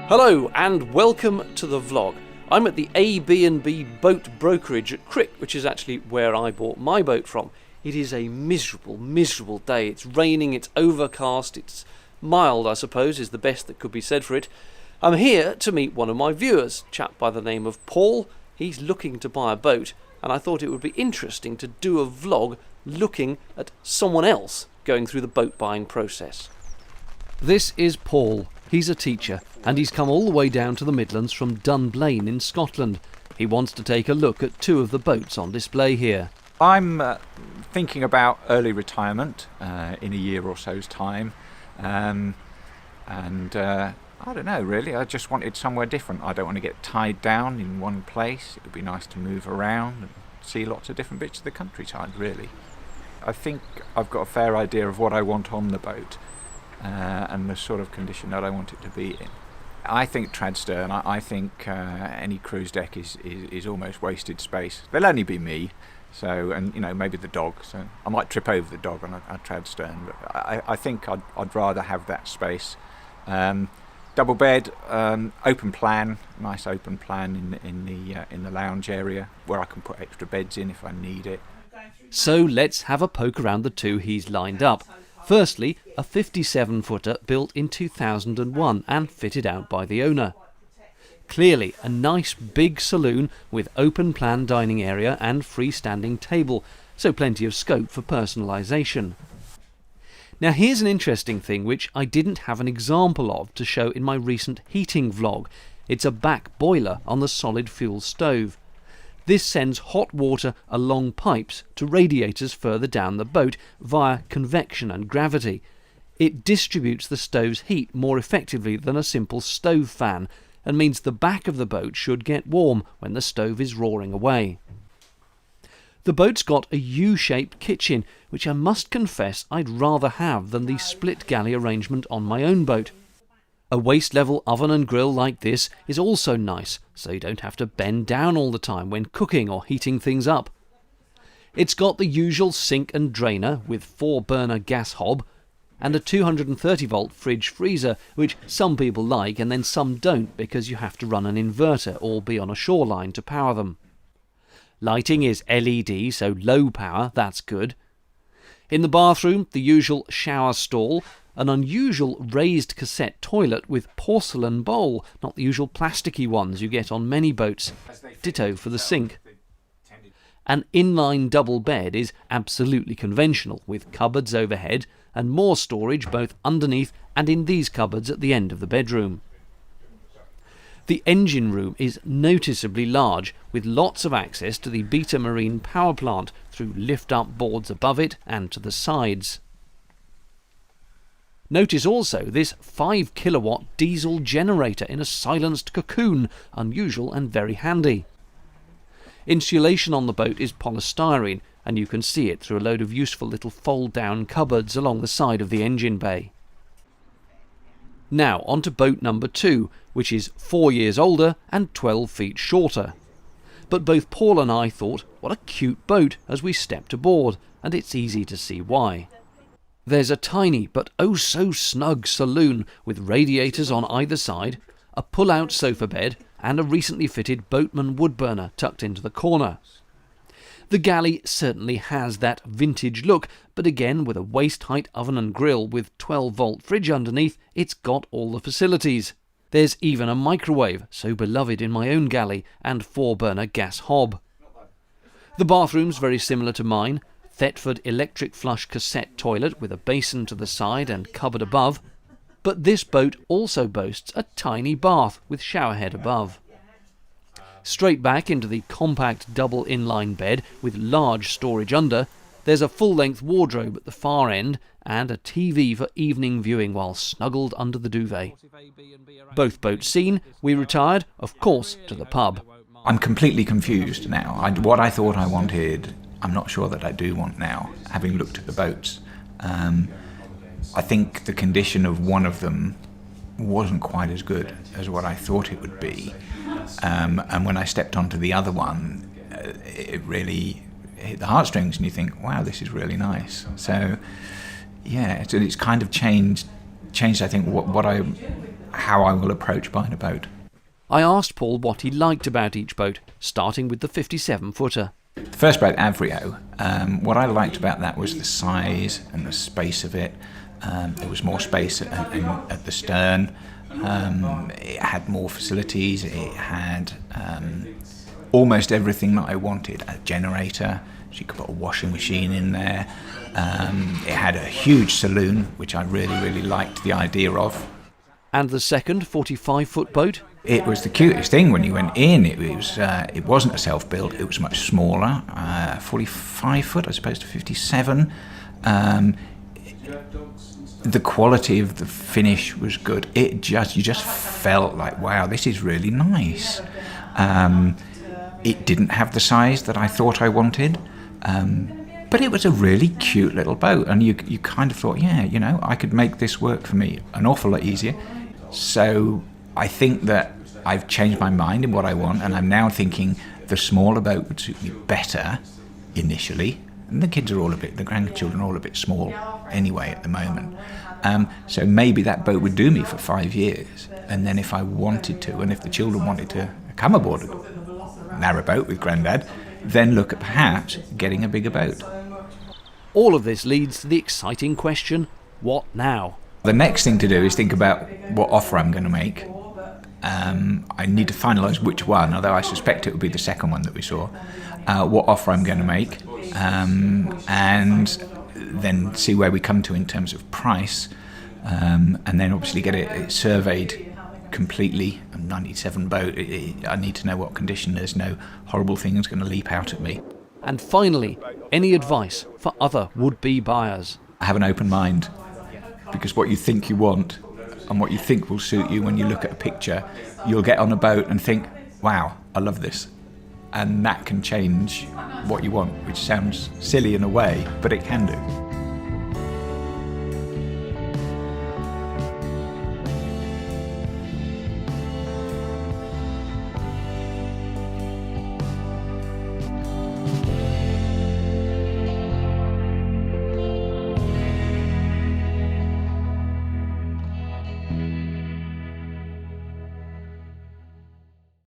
Hello and welcome to the vlog. I'm at the ABNB boat brokerage at Crick, which is actually where I bought my boat from. It is a miserable day. It's raining, it's overcast, it's mild, I suppose, is the best that could be said for it. I'm here to meet one of my viewers, a chap by the name of Paul. He's looking to buy a boat, and I thought it would be interesting to do a vlog looking at someone else going through the boat buying process. This is Paul. He's a teacher, and he's come all the way down to the Midlands from Dunblane in Scotland. He wants to take a look at two of the boats on display here. I'm thinking about early retirement in a year or so's time, and I don't know really, I just wanted somewhere different. I don't want to get tied down in one place. It would be nice to move around and see lots of different bits of the countryside really. I think I've got a fair idea of what I want on the boat and the sort of condition that I want it to be in. I think trad stern, I think any cruise deck is almost wasted space. There'll only be me, so, and you know, maybe the dog, so I might trip over the dog on a trad stern, but I think I'd rather have that space. Double bed, open plan, nice open plan in the lounge area where I can put extra beds in if I need it. So let's have a poke around the two he's lined up. Firstly, a 57-footer built in 2001 and fitted out by the owner. Clearly a nice big saloon with open plan dining area and freestanding table, so plenty of scope for personalisation. Now here's an interesting thing which I didn't have an example of to show in my recent heating vlog. It's a back boiler on the solid fuel stove. This sends hot water along pipes to radiators further down the boat via convection and gravity. It distributes the stove's heat more effectively than a simple stove fan, and means the back of the boat should get warm when the stove is roaring away. The boat's got a U-shaped kitchen, which I must confess I'd rather have than the split galley arrangement on my own boat. A waist-level oven and grill like this is also nice, so you don't have to bend down all the time when cooking or heating things up. It's got the usual sink and drainer with 4-burner gas hob, and a 230-volt fridge freezer, which some people like and then some don't because you have to run an inverter or be on a shoreline to power them. Lighting is LED, so low power, that's good. In the bathroom, the usual shower stall, an unusual raised cassette toilet with porcelain bowl, not the usual plasticky ones you get on many boats. Ditto for the sink. An inline double bed is absolutely conventional, with cupboards overhead and more storage both underneath and in these cupboards at the end of the bedroom. The engine room is noticeably large, with lots of access to the Beta Marine power plant through lift-up boards above it and to the sides. Notice also this 5 kilowatt diesel generator in a silenced cocoon, unusual and very handy. Insulation on the boat is polystyrene, and you can see it through a load of useful little fold-down cupboards along the side of the engine bay. Now on to boat number 2, which is 4 years older and 12 feet shorter. But both Paul and I thought, what a cute boat as we stepped aboard, and it's easy to see why. There's a tiny but oh so snug saloon with radiators on either side, a pull-out sofa bed and a recently fitted boatman wood burner tucked into the corner. The galley certainly has that vintage look, but again with a waist-height oven and grill with 12-volt fridge underneath, it's got all the facilities. There's even a microwave, so beloved in my own galley, and 4-burner gas hob. The bathroom's very similar to mine. Thetford electric flush cassette toilet with a basin to the side and cupboard above, but this boat also boasts a tiny bath with showerhead above. Straight back into the compact double inline bed with large storage under, there's a full-length wardrobe at the far end and a TV for evening viewing while snuggled under the duvet. Both boats seen, we retired, of course, to the pub. I'm completely confused now. What I thought I wanted, I'm not sure that I do want now, having looked at the boats. I think the condition of one of them wasn't quite as good as what I thought it would be. And when I stepped onto the other one, it really hit the heartstrings and you think, wow, this is really nice. So yeah, it's kind of changed I think how I will approach buying a boat. I asked Paul what he liked about each boat, starting with the 57-footer. The first boat, Avrio, what I liked about that was the size and the space of it. There was more space at the stern. It had more facilities. It had almost everything that I wanted. A generator, so you could put a washing machine in there. It had a huge saloon, which I really liked the idea of. And the second 45-foot boat? It was the cutest thing when you went in. It wasn't a self-built. It was much smaller, 45 foot as opposed to 57. The quality of the finish was good. You just felt like, wow, this is really nice. It didn't have the size that I thought I wanted, but it was a really cute little boat, and you kind of thought, yeah, you know, I could make this work for me an awful lot easier. So I think that I've changed my mind in what I want, and I'm now thinking the smaller boat would suit me better initially. And the grandchildren are all a bit small anyway at the moment. So maybe that boat would do me for 5 years. And then if I wanted to, and if the children wanted to come aboard a narrowboat with Grandad, then look at perhaps getting a bigger boat. All of this leads to the exciting question, what now? The next thing to do is think about what offer I'm going to make. I need to finalise which one, although I suspect it would be the second one that we saw. What offer I'm going to make, and then see where we come to in terms of price, and then obviously get it surveyed completely. A 97 boat, I need to know what condition. There's no horrible things going to leap out at me. And finally, any advice for other would-be buyers? Have an open mind, because what you think you want and what you think will suit you when you look at a picture, you'll get on a boat and think, wow, I love this. And that can change what you want, which sounds silly in a way, but it can do.